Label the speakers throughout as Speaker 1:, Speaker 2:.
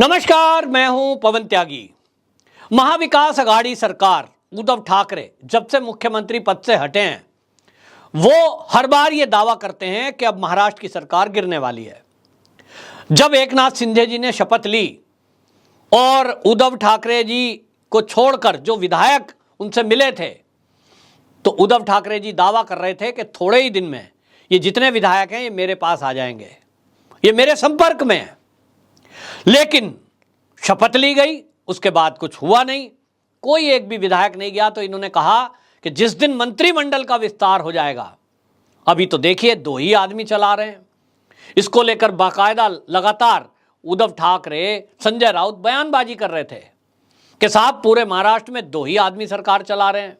Speaker 1: नमस्कार, मैं हूं पवन त्यागी। महाविकास आघाड़ी सरकार उद्धव ठाकरे जब से मुख्यमंत्री पद से हटे हैं, वो हर बार ये दावा करते हैं कि अब महाराष्ट्र की सरकार गिरने वाली है। जब एकनाथ शिंदे जी ने शपथ ली और उद्धव ठाकरे जी को छोड़कर जो विधायक उनसे मिले थे, तो उद्धव ठाकरे जी दावा कर रहे थे कि थोड़े ही दिन में ये जितने विधायक हैं ये मेरे पास आ जाएंगे, ये मेरे संपर्क में है। लेकिन शपथ ली गई, उसके बाद कुछ हुआ नहीं, कोई एक भी विधायक नहीं गया। तो इन्होंने कहा कि जिस दिन मंत्रिमंडल का विस्तार हो जाएगा, अभी तो देखिए 2 ही आदमी चला रहे हैं। इसको लेकर बाकायदा लगातार उद्धव ठाकरे, संजय राउत बयानबाजी कर रहे थे कि साहब पूरे महाराष्ट्र में 2 ही आदमी सरकार चला रहे हैं,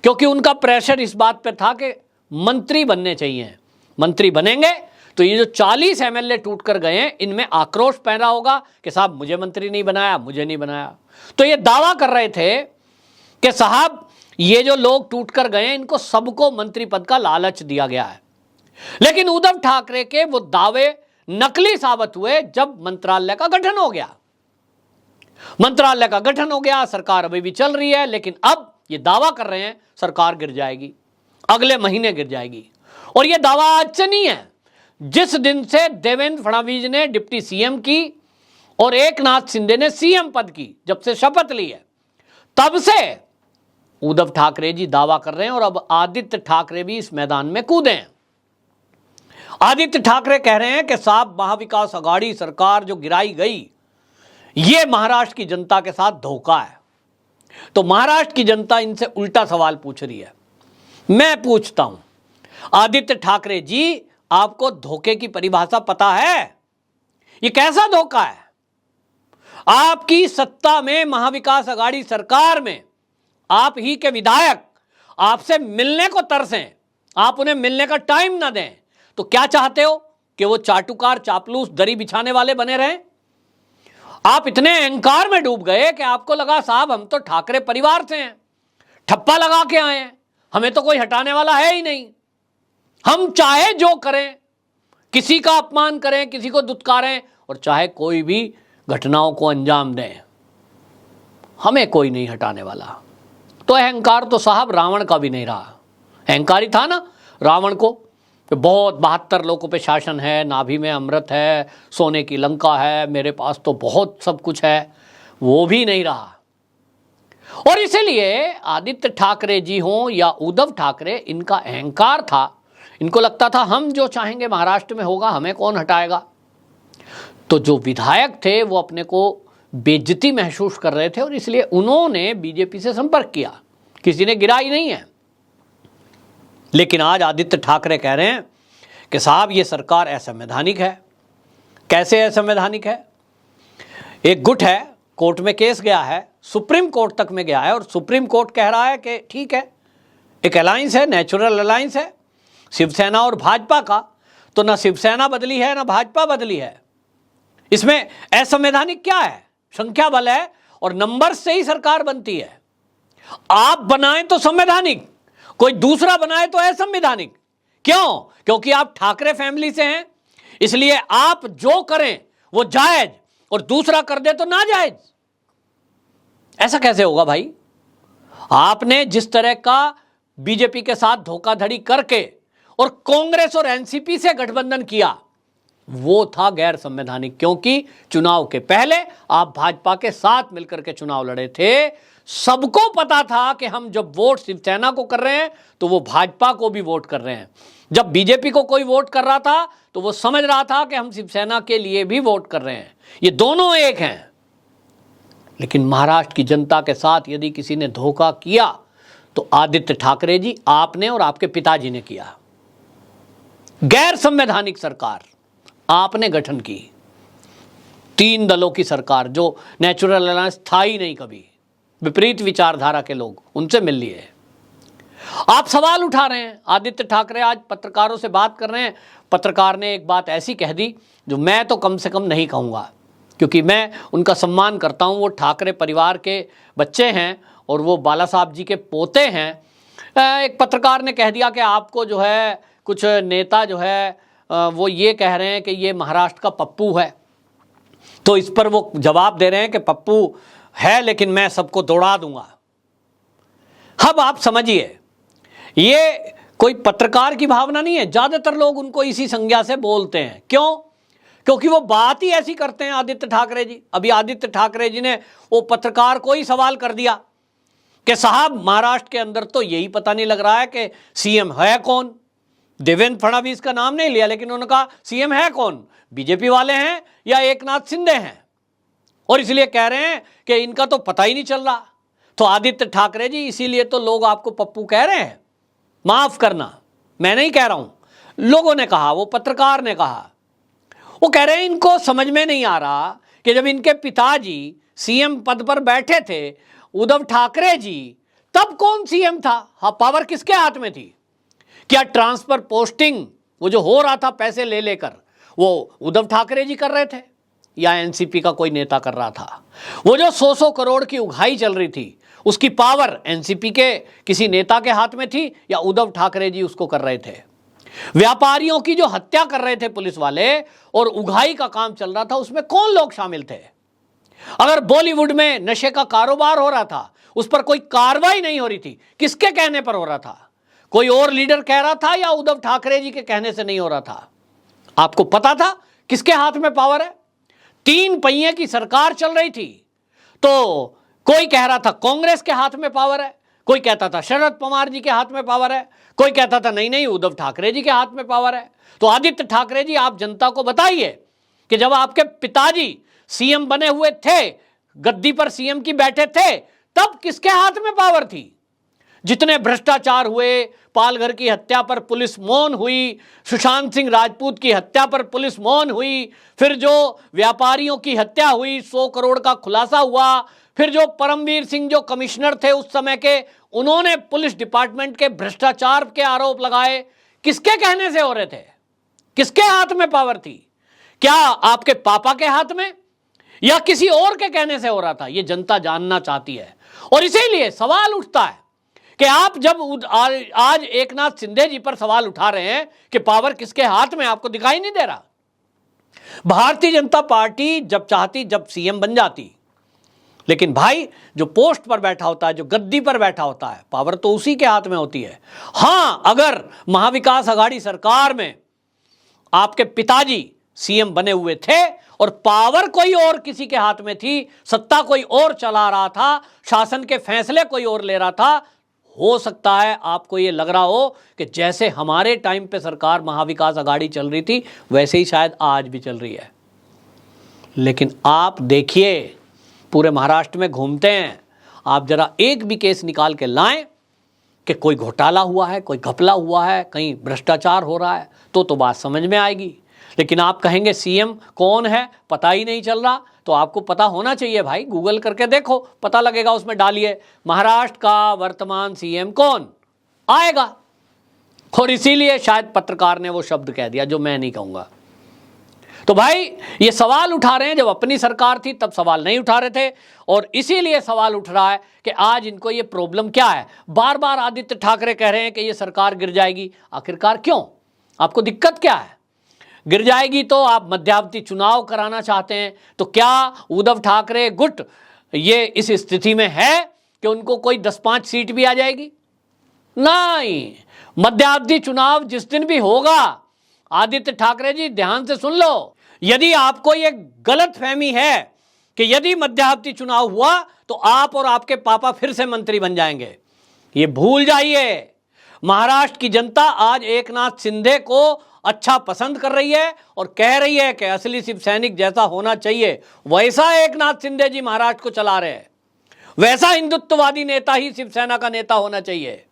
Speaker 1: क्योंकि उनका प्रेशर इस बात पर था कि मंत्री बनने चाहिए। मंत्री बनेंगे तो ये जो 40 एमएलए टूट कर गए हैं, इनमें आक्रोश पैदा होगा कि साहब मुझे मंत्री नहीं बनाया, मुझे नहीं बनाया। तो ये दावा कर रहे थे कि साहब ये जो लोग टूट कर गए हैं, इनको सबको मंत्री पद का लालच दिया गया है। लेकिन उद्धव ठाकरे के वो दावे नकली साबित हुए जब मंत्रालय का गठन हो गया। मंत्रालय का गठन हो गया, सरकार अभी भी चल रही है, लेकिन अब ये दावा कर रहे हैं सरकार गिर जाएगी, अगले महीने गिर जाएगी। और ये दावा आज से नहीं है। जिस दिन से देवेंद्र फडणवीस ने डिप्टी सीएम की और एकनाथ शिंदे ने सीएम पद की, जब से शपथ ली है, तब से उद्धव ठाकरे जी दावा कर रहे हैं। और अब आदित्य ठाकरे भी इस मैदान में कूदे हैं। आदित्य ठाकरे कह रहे हैं कि साहब महाविकास आघाड़ी सरकार जो गिराई गई, ये महाराष्ट्र की जनता के साथ धोखा है। तो महाराष्ट्र की जनता इनसे उल्टा सवाल पूछ रही है। मैं पूछता हूं, आदित्य ठाकरे जी, आपको धोखे की परिभाषा पता है? ये कैसा धोखा है? आपकी सत्ता में, महाविकास आघाड़ी सरकार में, आप ही के विधायक आपसे मिलने को तरसें, आप उन्हें मिलने का टाइम ना दें, तो क्या चाहते हो कि वो चाटुकार, चापलूस, दरी बिछाने वाले बने रहें? आप इतने अहंकार में डूब गए कि आपको लगा साहब हम तो ठाकरे परिवार से हैं, ठप्पा लगा के आए हैं, हमें तो कोई हटाने वाला है ही नहीं, हम चाहे जो करें, किसी का अपमान करें, किसी को दुत्कारें और चाहे कोई भी घटनाओं को अंजाम दें, हमें कोई नहीं हटाने वाला। तो अहंकार तो साहब रावण का भी नहीं रहा। अहंकारी था ना रावण को कि बहुत 72 लोगों पे शासन है, नाभि में अमृत है, सोने की लंका है, मेरे पास तो बहुत सब कुछ है, वो भी नहीं रहा। और इसीलिए आदित्य ठाकरे जी हों या उद्धव ठाकरे, इनका अहंकार था। इनको लगता था हम जो चाहेंगे महाराष्ट्र में होगा, हमें कौन हटाएगा। तो जो विधायक थे वो अपने को बेइज्जती महसूस कर रहे थे और इसलिए उन्होंने बीजेपी से संपर्क किया। किसी ने गिराई नहीं है। लेकिन आज आदित्य ठाकरे कह रहे हैं कि साहब ये सरकार असंवैधानिक है। कैसे असंवैधानिक है? एक गुट है, कोर्ट में केस गया है, सुप्रीम कोर्ट तक में गया है और सुप्रीम कोर्ट कह रहा है कि ठीक है, एक अलायंस है, नेचुरल अलायंस है शिवसेना और भाजपा का, तो ना शिवसेना बदली है ना भाजपा बदली है। इसमें असंवैधानिक क्या है? संख्या बल है और नंबर से ही सरकार बनती है। आप बनाएं तो संवैधानिक, कोई दूसरा बनाए तो असंवैधानिक। क्यों? क्योंकि आप ठाकरे फैमिली से हैं, इसलिए आप जो करें वो जायज और दूसरा कर दे तो नाजायज। ऐसा कैसे होगा भाई? आपने जिस तरह का बीजेपी के साथ धोखाधड़ी करके और कांग्रेस और एनसीपी से गठबंधन किया, वो था गैर संवैधानिक। क्योंकि चुनाव के पहले आप भाजपा के साथ मिलकर के चुनाव लड़े थे। सबको पता था कि हम जब वोट शिवसेना को कर रहे हैं तो वो भाजपा को भी वोट कर रहे हैं। जब बीजेपी को कोई वोट कर रहा था तो वो समझ रहा था कि हम शिवसेना के लिए भी वोट कर रहे हैं, ये दोनों एक हैं। लेकिन महाराष्ट्र की जनता के साथ यदि किसी ने धोखा किया तो आदित्य ठाकरे जी, आपने और आपके पिताजी ने किया। गैर संवैधानिक सरकार आपने गठन की, 3 दलों की सरकार, जो नेचुरल अलायंस था ही नहीं कभी, विपरीत विचारधारा के लोग, उनसे मिल लिए। आप सवाल उठा रहे हैं। आदित्य ठाकरे आज पत्रकारों से बात कर रहे हैं। पत्रकार ने एक बात ऐसी कह दी जो मैं तो कम से कम नहीं कहूँगा, क्योंकि मैं उनका सम्मान करता हूँ। वो ठाकरे परिवार के बच्चे हैं और वो बाला साहब जी के पोते हैं। एक पत्रकार ने कह दिया कि आपको जो है कुछ नेता जो है वो ये कह रहे हैं कि ये महाराष्ट्र का पप्पू है। तो इस पर वो जवाब दे रहे हैं कि पप्पू है लेकिन मैं सबको दौड़ा दूंगा। अब आप समझिए, ये कोई पत्रकार की भावना नहीं है। ज्यादातर लोग उनको इसी संज्ञा से बोलते हैं। क्यों? क्योंकि वो बात ही ऐसी करते हैं आदित्य ठाकरे जी। अभी आदित्य ठाकरे जी ने वो पत्रकार को ही सवाल कर दिया कि साहब महाराष्ट्र के अंदर तो यही पता नहीं लग रहा है कि सीएम है कौन। देवेंद्र फडणवीस का नाम नहीं लिया, लेकिन उन्होंने कहा सीएम है कौन, बीजेपी वाले हैं या एकनाथ शिंदे हैं, और इसलिए कह रहे हैं कि इनका तो पता ही नहीं चल रहा। तो आदित्य ठाकरे जी, इसीलिए तो लोग आपको पप्पू कह रहे हैं। माफ करना, मैं नहीं कह रहा हूं, लोगों ने कहा, वो पत्रकार ने कहा। वो कह रहे हैं इनको समझ में नहीं आ रहा कि जब इनके पिताजी सीएम पद पर बैठे थे, उद्धव ठाकरे जी, तब कौन सीएम था? हाँ, पावर किसके हाथ में थी? क्या ट्रांसफर पोस्टिंग वो जो हो रहा था पैसे ले लेकर, वो उद्धव ठाकरे जी कर रहे थे या एनसीपी का कोई नेता कर रहा था? वो जो 100 करोड़ की उगाही चल रही थी, उसकी पावर एनसीपी के किसी नेता के हाथ में थी या उद्धव ठाकरे जी उसको कर रहे थे? व्यापारियों की जो हत्या कर रहे थे पुलिस वाले और उगाही का काम चल रहा था, उसमें कौन लोग शामिल थे? अगर बॉलीवुड में नशे का कारोबार हो रहा था, उस पर कोई कार्रवाई नहीं हो रही थी, किसके कहने पर हो रहा था? कोई और लीडर कह रहा था या उद्धव ठाकरे जी के कहने से नहीं हो रहा था? आपको पता था किसके हाथ में पावर है? 3 पहिए की सरकार चल रही थी, तो कोई कह रहा था कांग्रेस के हाथ में पावर है, कोई कहता था शरद पवार जी के हाथ में पावर है, कोई कहता था नहीं नहीं उद्धव ठाकरे जी के हाथ में पावर है। तो आदित्य ठाकरे जी, आप जनता को बताइए कि जब आपके पिताजी सीएम बने हुए थे, गद्दी पर सीएम की बैठे थे, तब किसके हाथ में पावर थी? जितने भ्रष्टाचार हुए, पालघर की हत्या पर पुलिस मौन हुई, सुशांत सिंह राजपूत की हत्या पर पुलिस मौन हुई, फिर जो व्यापारियों की हत्या हुई, 100 करोड़ का खुलासा हुआ, फिर जो परमवीर सिंह जो कमिश्नर थे उस समय के, उन्होंने पुलिस डिपार्टमेंट के भ्रष्टाचार के आरोप लगाए, किसके कहने से हो रहे थे? किसके हाथ में पावर थी? क्या आपके पापा के हाथ में या किसी और के कहने से हो रहा था? ये जनता जानना चाहती है। और इसीलिए सवाल उठता है कि आप जब आज एकनाथ शिंदे जी पर सवाल उठा रहे हैं कि पावर किसके हाथ में, आपको दिखाई नहीं दे रहा? भारतीय जनता पार्टी जब चाहती जब सीएम बन जाती, लेकिन भाई जो पोस्ट पर बैठा होता है, जो गद्दी पर बैठा होता है, पावर तो उसी के हाथ में होती है। हां, अगर महाविकास आघाड़ी सरकार में आपके पिताजी सीएम बने हुए थे और पावर कोई और किसी के हाथ में थी, सत्ता कोई और चला रहा था, शासन के फैसले कोई और ले रहा था, हो सकता है आपको ये लग रहा हो कि जैसे हमारे टाइम पे सरकार महाविकास आघाड़ी चल रही थी, वैसे ही शायद आज भी चल रही है। लेकिन आप देखिए, पूरे महाराष्ट्र में घूमते हैं, आप जरा एक भी केस निकाल के लाएं कि कोई घोटाला हुआ है, कोई घपला हुआ है, कहीं भ्रष्टाचार हो रहा है, तो बात समझ में आएगी। लेकिन आप कहेंगे सीएम कौन है, पता ही नहीं चल रहा, तो आपको पता होना चाहिए भाई, गूगल करके देखो, पता लगेगा। उसमें डालिए महाराष्ट्र का वर्तमान सीएम कौन, आएगा। और इसीलिए शायद पत्रकार ने वो शब्द कह दिया जो मैं नहीं कहूंगा। तो भाई ये सवाल उठा रहे हैं, जब अपनी सरकार थी तब सवाल नहीं उठा रहे थे, और इसीलिए सवाल उठ रहा है कि आज इनको ये प्रॉब्लम क्या है। बार बार आदित्य ठाकरे कह रहे हैं कि ये सरकार गिर जाएगी। आखिरकार क्यों? आपको दिक्कत क्या है? गिर जाएगी तो आप मध्यावधि चुनाव कराना चाहते हैं, तो क्या उद्धव ठाकरे गुट ये इस स्थिति में है कि उनको कोई 10-5 सीट भी आ जाएगी? नहीं, मध्यावधि चुनाव जिस दिन भी होगा, आदित्य ठाकरे जी ध्यान से सुन लो, यदि आपको ये गलत फहमी है कि यदि मध्यावधि चुनाव हुआ तो आप और आपके पापा फिर से मंत्री बन जाएंगे, ये भूल जाइए। महाराष्ट्र की जनता आज एकनाथ शिंदे को अच्छा पसंद कर रही है और कह रही है कि असली शिव सैनिक जैसा होना चाहिए वैसा एकनाथ शिंदे जी महाराष्ट्र को चला रहे हैं, वैसा हिंदुत्ववादी नेता ही शिवसेना का नेता होना चाहिए।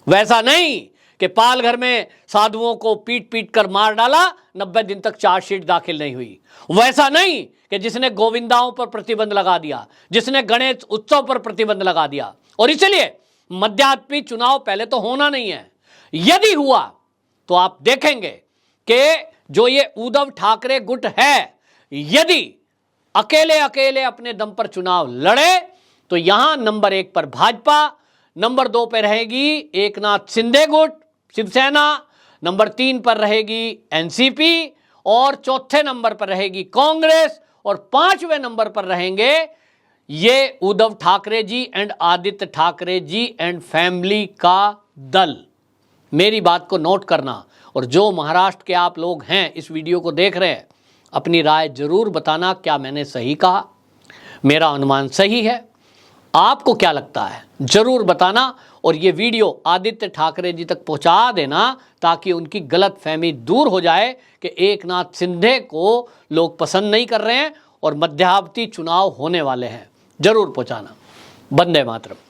Speaker 1: वैसा नहीं कि पालघर में साधुओं को पीट पीट कर मार डाला, 90 दिन तक चार्जशीट दाखिल नहीं हुई। वैसा नहीं कि जिसने गोविंदाओं पर प्रतिबंध लगा दिया, जिसने गणेश उत्सव पर प्रतिबंध लगा दिया। और इसलिए मध्यावधि चुनाव पहले तो होना नहीं है। यदि हुआ तो आप देखेंगे कि जो ये उद्धव ठाकरे गुट है, यदि अकेले अकेले अपने दम पर चुनाव लड़े तो यहां नंबर 1 पर भाजपा, नंबर 2 पर रहेगी एकनाथ शिंदे गुट शिवसेना, नंबर 3 पर रहेगी एनसीपी और चौथे नंबर पर रहेगी कांग्रेस और 5वें नंबर पर रहेंगे ये Uddhav Thackeray ji and Aaditya Thackeray ji and family का दल। मेरी बात को नोट करना, और जो महाराष्ट्र के आप लोग हैं इस वीडियो को देख रहे हैं, अपनी राय जरूर बताना, क्या मैंने सही कहा, मेरा अनुमान सही है, आपको क्या लगता है जरूर बताना। और ये वीडियो आदित्य ठाकरे जी तक पहुंचा देना ताकि उनकी गलतफहमी दूर हो जाए कि एकनाथ शिंदे को लोग पसंद नहीं कर रहे हैं और मध्यावधि चुनाव होने वाले हैं। जरूर पहुंचाना। वंदे मातरम।